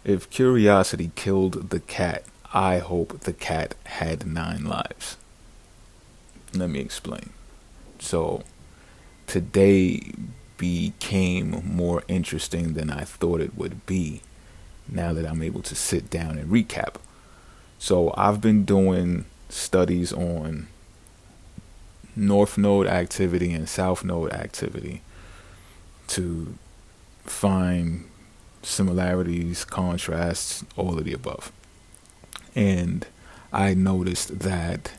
If curiosity killed the cat, I hope the cat had 9 lives. Let me explain. So, today became more interesting than I thought it would be now that I'm able to sit down and recap. So, I've been doing studies on North Node activity and South Node activity to find similarities, contrasts, all of the above. And I noticed that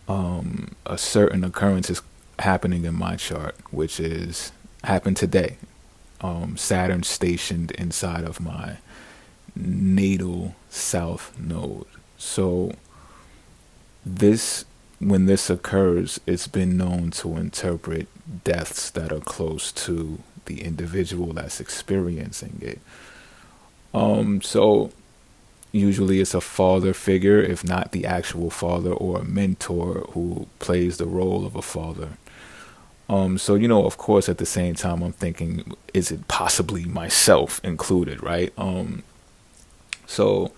a certain occurrence is happening in my chart, which is happened today. Saturn stationed inside of my natal south node. So this when this occurs, it's been known to interpret deaths that are close to the individual that's experiencing it. So usually it's a father figure, if not the actual father, or a mentor who plays the role of a father. So of course, at the same time, I'm thinking, is it possibly myself included, right? So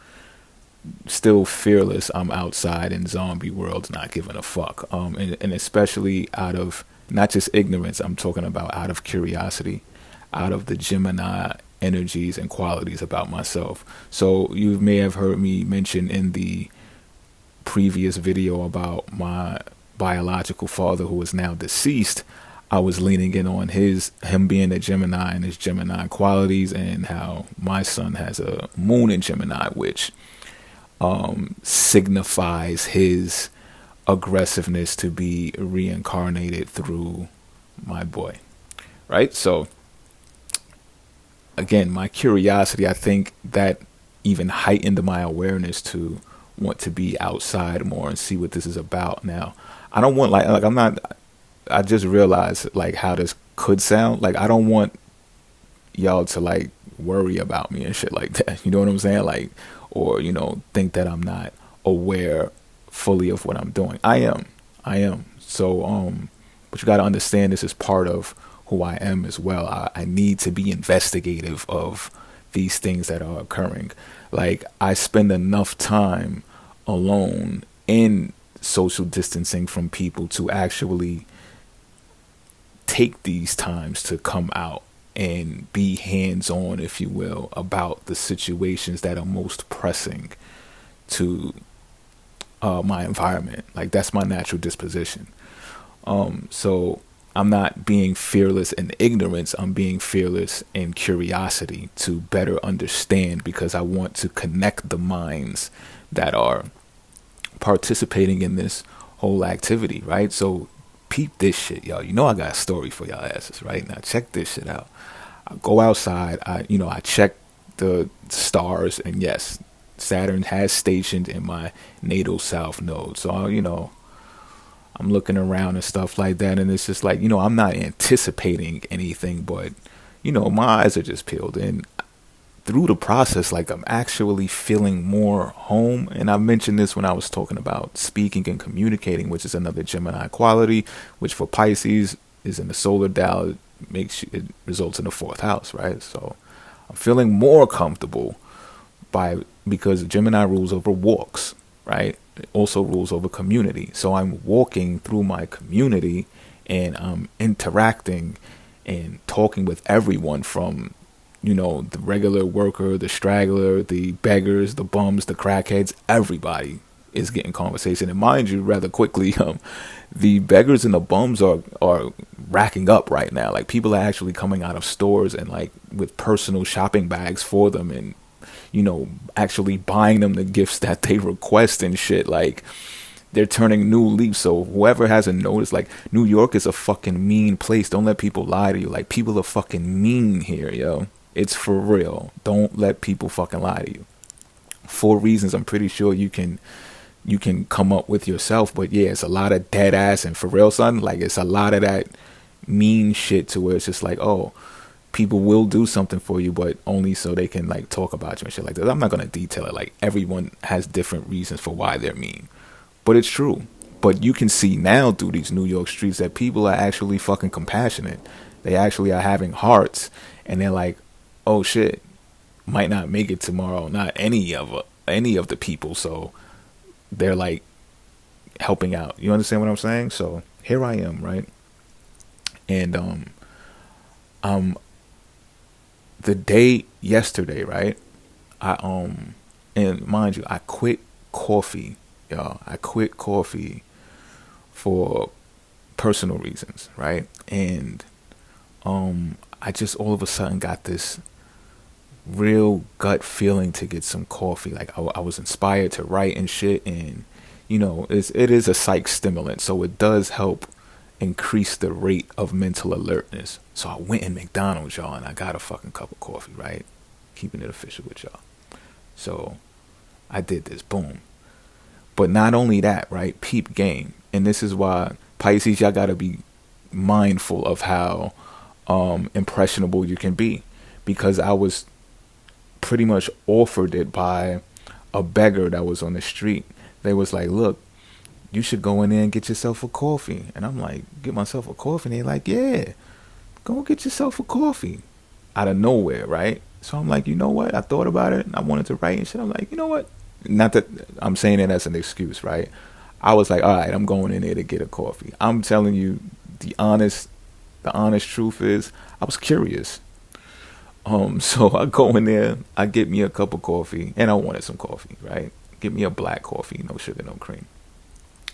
still fearless. I'm outside in zombie worlds, not giving a fuck. And especially out of not just ignorance, I'm talking about out of curiosity, out of the Gemini energies and qualities about myself. So you may have heard me mention in the previous video about my biological father who is now deceased. I was leaning in on him being a Gemini and his Gemini qualities, and how my son has a moon in Gemini, which signifies his aggressiveness to be reincarnated through my boy, right? So again, my curiosity, I think that even heightened my awareness to want to be outside more and see what this is about. Now, I don't want like I'm not. I just realized like how this could sound. Like I don't want y'all to like worry about me and shit like that. You know what I'm saying? Like, or think that I'm not aware fully of what I'm doing. I am. So but you got to understand, this is part of who I am as well. I need to be investigative of these things that are occurring. Like I spend enough time alone in social distancing from people to actually take these times to come out and be hands-on, if you will, about the situations that are most pressing to my environment. Like that's my natural disposition. So I'm not being fearless in ignorance. I'm being fearless in curiosity to better understand, because I want to connect the minds that are participating in this whole activity, right? So peep this shit, y'all. I got a story for y'all asses, right? Now check this shit out. I go outside, I check the stars, and yes, Saturn has stationed in my natal south node. So, I'm looking around and stuff like that, and it's just like, I'm not anticipating anything, but, my eyes are just peeled. And through the process, like I'm actually feeling more home. And I mentioned this when I was talking about speaking and communicating, which is another Gemini quality, which for Pisces is in the solar dial. It results in the fourth house, right? So I'm feeling more comfortable because Gemini rules over walks, right? It also rules over community. So I'm walking through my community and I'm interacting and talking with everyone from, the regular worker, the straggler, the beggars, the bums, the crackheads. Everybody is getting conversation. And mind you, rather quickly, the beggars and the bums are racking up right now. Like people are actually coming out of stores and like with personal shopping bags for them, and actually buying them the gifts that they request and shit. Like they're turning new leaves. So whoever hasn't noticed, like New York is a fucking mean place. Don't let people lie to you. Like people are fucking mean here, yo. It's for real. Don't let people fucking lie to you. For reasons I'm pretty sure you can come up with yourself. But yeah, it's a lot of dead ass, and for real, son, like it's a lot of that mean shit to where it's just like, oh, people will do something for you, but only so they can like talk about you and shit like that. I'm not gonna detail it. Like everyone has different reasons for why they're mean, but it's true. But you can see now through these New York streets that people are actually fucking compassionate. They actually are having hearts, and they're like, oh shit, might not make it tomorrow, not any of the people. So they're like helping out. You understand what I'm saying? So here I am, right? And the day yesterday, right? And mind you, I quit coffee, y'all. I quit coffee for personal reasons, right? And I just all of a sudden got this real gut feeling to get some coffee. Like I was inspired to write and shit, and it is a psych stimulant, so it does help increase the rate of mental alertness. So I went in McDonald's, y'all, and I got a fucking cup of coffee, right? Keeping it official with y'all. So I did this, boom. But not only that, right? Peep game. And this is why Pisces, y'all gotta be mindful of how impressionable you can be, because I was pretty much offered it by a beggar that was on the street. They was like, look, you should go in there and get yourself a coffee. And I'm like, get myself a coffee? And they're like, yeah, go get yourself a coffee. Out of nowhere, right? So I'm like, you know what? I thought about it and I wanted to write and shit. I'm like, you know what? Not that I'm saying it as an excuse, right? I was like, all right, I'm going in there to get a coffee. I'm telling you, the honest truth is, I was curious. So I go in there, I get me a cup of coffee, and I wanted some coffee, right? Get me a black coffee, no sugar, no cream.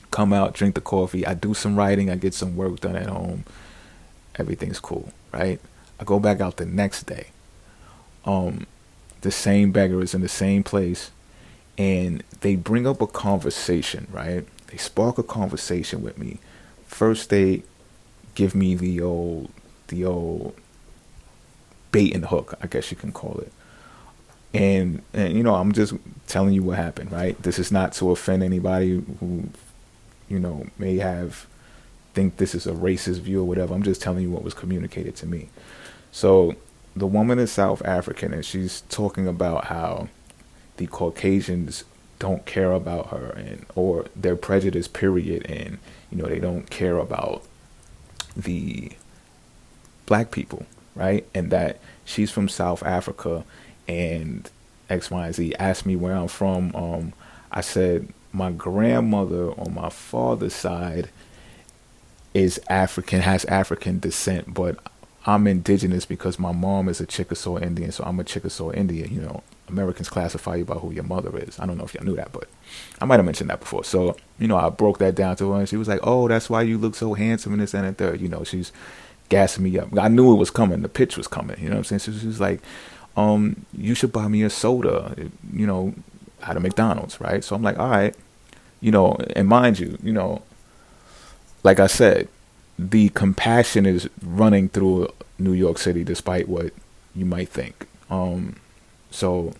Come out, drink the coffee. I do some writing. I get some work done at home. Everything's cool, right? I go back out the next day. The same beggar is in the same place, and they bring up a conversation, right? They spark a conversation with me. First, they give me the old bait and hook, I guess you can call it. And I'm just telling you what happened, right? This is not to offend anybody who may think this is a racist view or whatever. I'm just telling you what was communicated to me. So the woman is South African, and she's talking about how the Caucasians don't care about her, or their prejudice, period, and they don't care about the black people, right? And that she's from South Africa, and X, Y, and Z. Asked me where I'm from. I said my grandmother on my father's side is African, has African descent, but I'm indigenous because my mom is a Chickasaw Indian, so I'm a Chickasaw Indian. Americans classify you by who your mother is. I don't know if y'all knew that, but I might have mentioned that before. So, I broke that down to her, and she was like, oh, that's why you look so handsome and this and that third. She's gassing me up. I knew it was coming. The pitch was coming. You know what I'm saying? So she was like, you should buy me a soda, out of McDonald's, right? So I'm like, all right. And mind you, like I said, the compassion is running through New York City, despite what you might think. So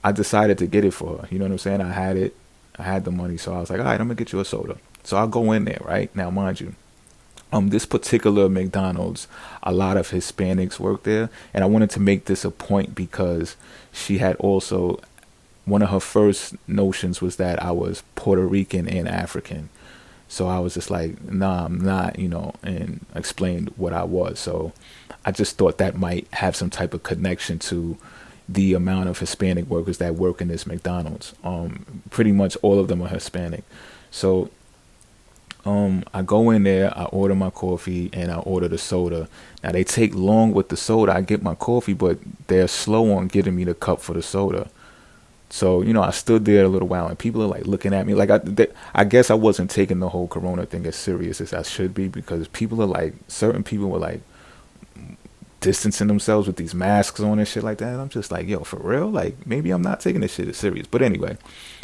I decided to get it for her. You know what I'm saying? I had it. I had the money. So I was like, all right, I'm going to get you a soda. So I'll go in there, right? Now, mind you, this particular McDonald's, a lot of Hispanics work there. And I wanted to make this a point because she had also, one of her first notions was that I was Puerto Rican and African. So I was just like, nah, I'm not, and explained what I was. So I just thought that might have some type of connection to the amount of Hispanic workers that work in this McDonald's. Pretty much all of them are Hispanic. So I go in there, I order my coffee, and I order the soda. Now they take long with the soda. I get my coffee, but they're slow on getting me the cup for the soda. So, I stood there a little while, and people are like looking at me. Like, I guess I wasn't taking the whole Corona thing as serious as I should be, because people are like, certain people were like distancing themselves with these masks on and shit like that. And I'm just like, yo, for real? Like, maybe I'm not taking this shit as serious. But anyway,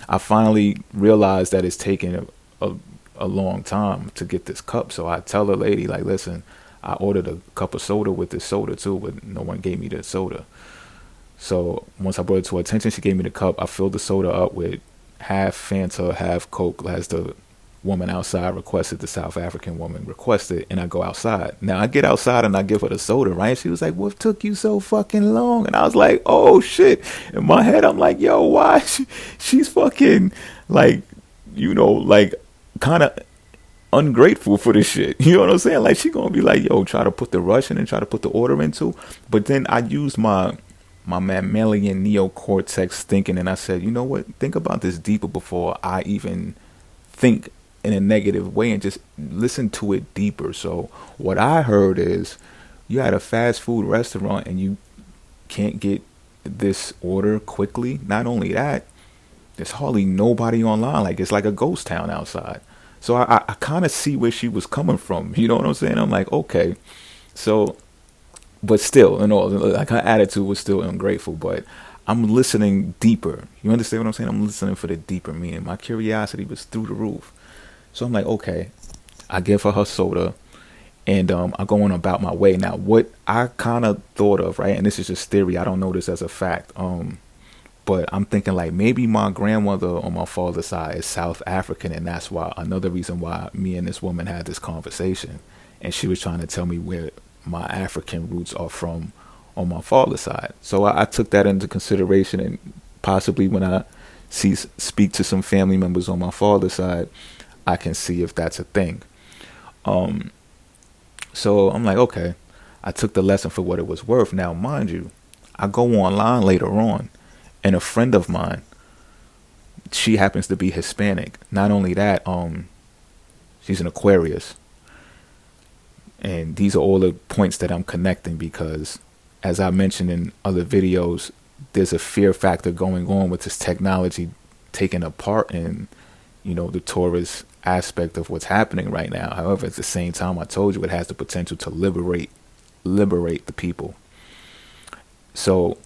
I finally realized that it's taking a long time to get this cup. So I tell the lady, like, listen, I ordered a cup of soda with this soda too, but no one gave me the soda. So once I brought it to her attention, she gave me the cup. I filled the soda up with half Fanta, half Coke, as the woman outside requested, the South African woman requested, and I go outside. Now I get outside and I give her the soda, right? She was like, what took you so fucking long? And I was like, oh shit. In my head, I'm like, yo, why? She's fucking like, like kind of ungrateful for this shit. You know what I'm saying? Like, she gonna be like, yo, try to put the rush in and try to put the order into. But then I used my my mammalian neocortex thinking, and I said, you know what? Think about this deeper before I even think in a negative way, and just listen to it deeper. So what I heard is you had a fast food restaurant and you can't get this order quickly. Not only that, there's hardly nobody online. Like, it's like a ghost town outside. So I kind of see where she was coming from. You know what I'm saying? I'm like, okay. So, but still, like, her attitude was still ungrateful. But I'm listening deeper. You understand what I'm saying? I'm listening for the deeper meaning. My curiosity was through the roof. So I'm like, okay. I give her soda, and I go on about my way. Now, what I kind of thought of, right, and this is just theory. I don't know this as a fact. But I'm thinking, like, maybe my grandmother on my father's side is South African, and that's why another reason why me and this woman had this conversation, and she was trying to tell me where my African roots are from on my father's side. So I took that into consideration, and possibly when I speak to some family members on my father's side, I can see if that's a thing. So I'm like, okay, I took the lesson for what it was worth. Now, mind you, I go online later on, and a friend of mine, she happens to be Hispanic. Not only that, she's an Aquarius. And these are all the points that I'm connecting because, as I mentioned in other videos, there's a fear factor going on with this technology taking a part in, the tourist aspect of what's happening right now. However, at the same time, I told you it has the potential to liberate the people. So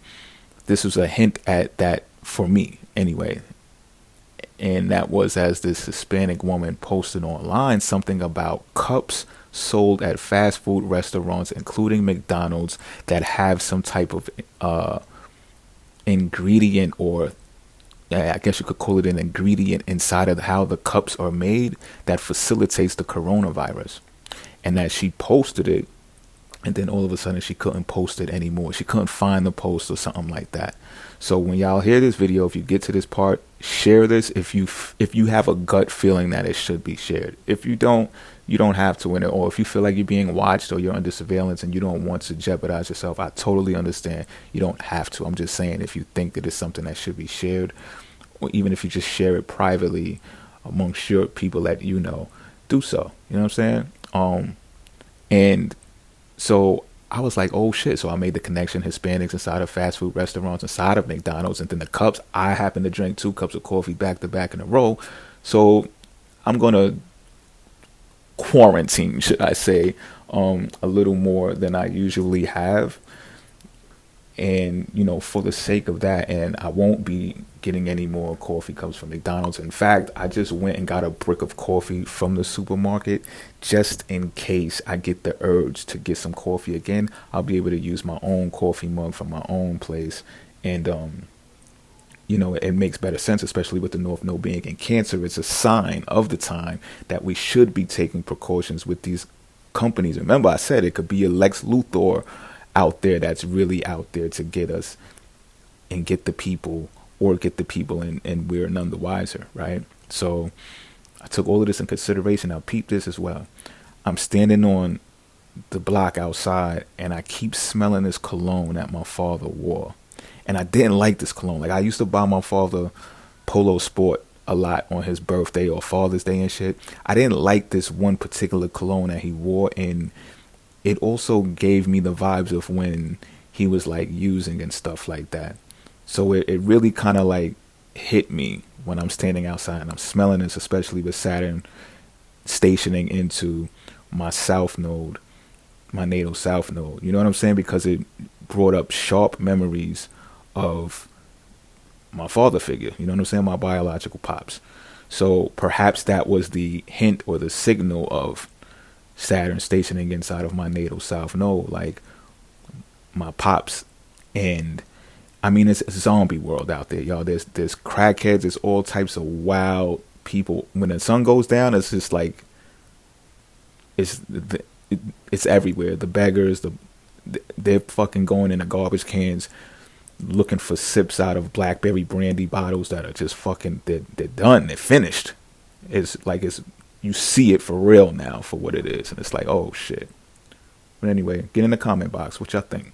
this was a hint at that for me anyway. And that was as this Hispanic woman posted online something about cups sold at fast food restaurants, including McDonald's, that have some type of ingredient, or I guess you could call it an ingredient inside of how the cups are made that facilitates the coronavirus. And that she posted it, and then all of a sudden she couldn't post it anymore. She couldn't find the post or something like that. So when y'all hear this video, if you get to this part, share this if you have a gut feeling that it should be shared. If you don't, you don't have to. Or if you feel like you're being watched or you're under surveillance and you don't want to jeopardize yourself, I totally understand. You don't have to. I'm just saying, if you think that it's something that should be shared, or even if you just share it privately amongst your people that do so. You know what I'm saying? And so I was like, oh shit. So I made the connection: Hispanics inside of fast food restaurants, inside of McDonald's, and then the cups. I happen to drink 2 cups of coffee back to back in a row. So I'm going to quarantine, should I say, a little more than I usually have. And, for the sake of that, and I won't be getting any more coffee cups from McDonald's. In fact, I just went and got a brick of coffee from the supermarket just in case I get the urge to get some coffee again. I'll be able to use my own coffee mug from my own place. And, it makes better sense, especially with the North Node being in Cancer. It's a sign of the time that we should be taking precautions with these companies. Remember, I said it could be a Lex Luthor out there that's really out there to get us and get the people, or get the people and we're none the wiser, right? So I took all of this in consideration. Now peep this as well. I'm standing on the block outside and I keep smelling this cologne that my father wore. And I didn't like this cologne. Like, I used to buy my father Polo Sport a lot on his birthday or Father's Day and shit. I didn't like this one particular cologne that he wore, and it also gave me the vibes of when he was like using and stuff like that. So it really kind of like hit me when I'm standing outside and I'm smelling this, especially with Saturn stationing into my south node, my natal south node. You know what I'm saying? Because it brought up sharp memories of my father figure. You know what I'm saying? My biological pops. So perhaps that was the hint or the signal of Saturn stationing inside of my natal south node, like my pops. And I mean, it's a zombie world out there, y'all. There's crackheads, there's all types of wild people. When the sun goes down, it's just like it's everywhere. The beggars, they're fucking going in the garbage cans looking for sips out of blackberry brandy bottles that are just fucking, they're done, they're finished. It's like, you see it for real now for what it is, and it's like, oh shit. But anyway, get in the comment box what y'all think.